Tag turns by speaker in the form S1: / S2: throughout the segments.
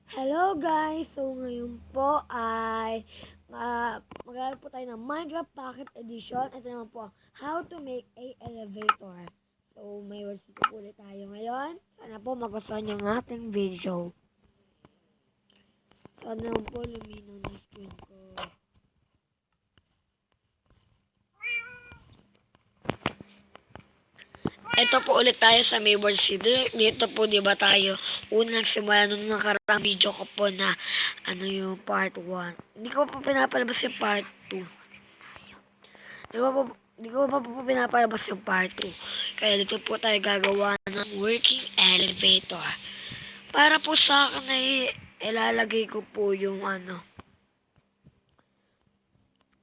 S1: Hello guys! So ngayon po ay maglalaro po tayo ng Minecraft Pocket Edition. Ito naman po ang how to make a elevator. So may words dito po ulit tayo ngayon. Sana po magustuhan nyo ang ating video. Sana naman po luminaw na screen ko. Ito po ulit tayo sa Mayward City. Dito po, di ba tayo unang simula nung nakaraang video ko po na yung part 1. Hindi ko po pinapalabas yung part 2. Hindi ko pa po pinapalabas yung part 2. Kaya dito po tayo gagawa ng working elevator. Para po sa akin ay ilalagay ko po yung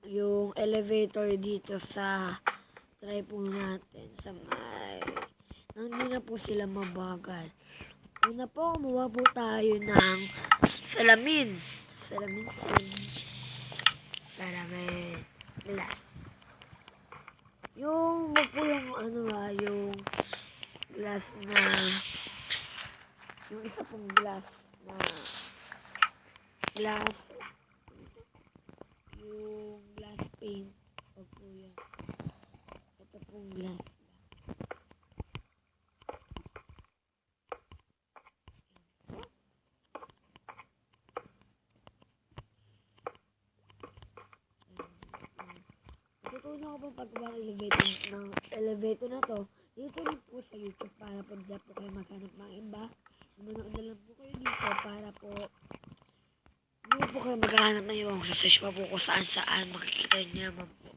S1: yung elevator dito sa try po natin sa may nang hindi na po sila mabagal. Una po, kumuha po tayo ng salamin. Salamin. Glass. Yung po yung yung glass na yung isa pong glass na glass yung glass paint. Wag po yan. Ito pong glass. Tutulong ako pong paggawa ng elevator na to. Dito rin po sa YouTube para po dyan po kayo maghanap ng iba. Manood na lang po kayo dito para po hindi po kayo maghahanap ng iba. Magsasearch pa po kung saan makikita niyo naman po.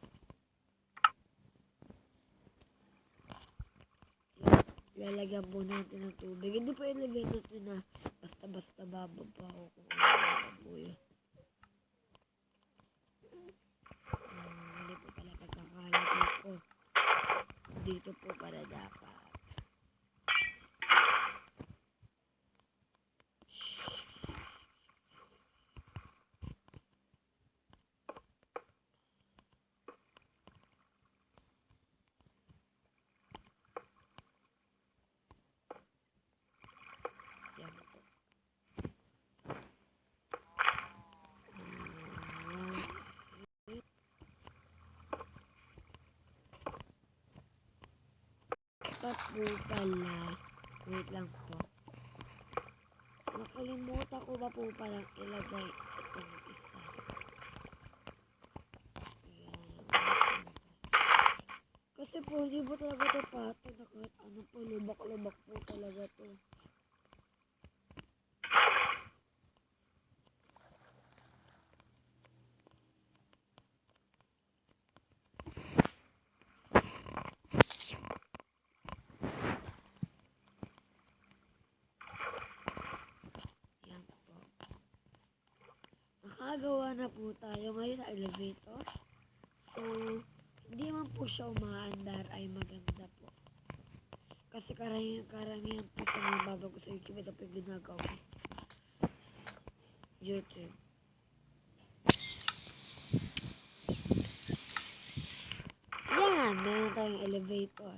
S1: Lalagyan po natin ng tubig. Hindi po elevator ito na basta-basta bababa ako kung ano po yun. Hindi po pala pagkakalagay ko. Dito po para dapat. Yan po. Dapat po pala. Wait lang po. Nakalimutan ko ba po palang ilagay itong isa. Ayan. Kasi po, hindi po talaga ito pato na kahit ano po, lubak-lubak po talaga ito. Yan po. Nakagawa na po tayo ngayon sa elevator. So, hindi man po siya umaandar ay maganda po. Kasi karamihan po sa mga babago sa YouTube, ito po yung ginagawa ko. YouTube. Yan, meron tayong elevator.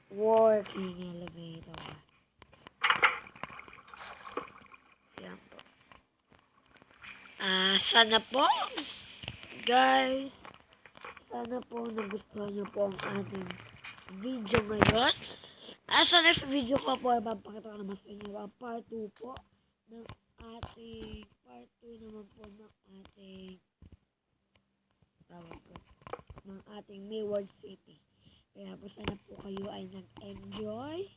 S1: Working elevator. Yan po. Sana po, guys, sana po nagustuhan nyo po ang ating video ngayon. Sa next video ko po, papakita ko naman sa inyo ang part 2 po ng ating part 2 naman po ng ating tawag ko ng ating Mayward City. Kaya po sana po kayo ay nag-enjoy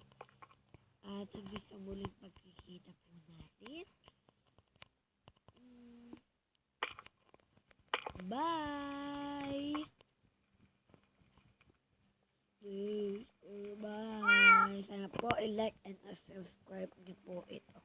S1: at hanggang sa muling pagkikita po natin. Bye! Bye! Sana po i-like and subscribe niyo po ito.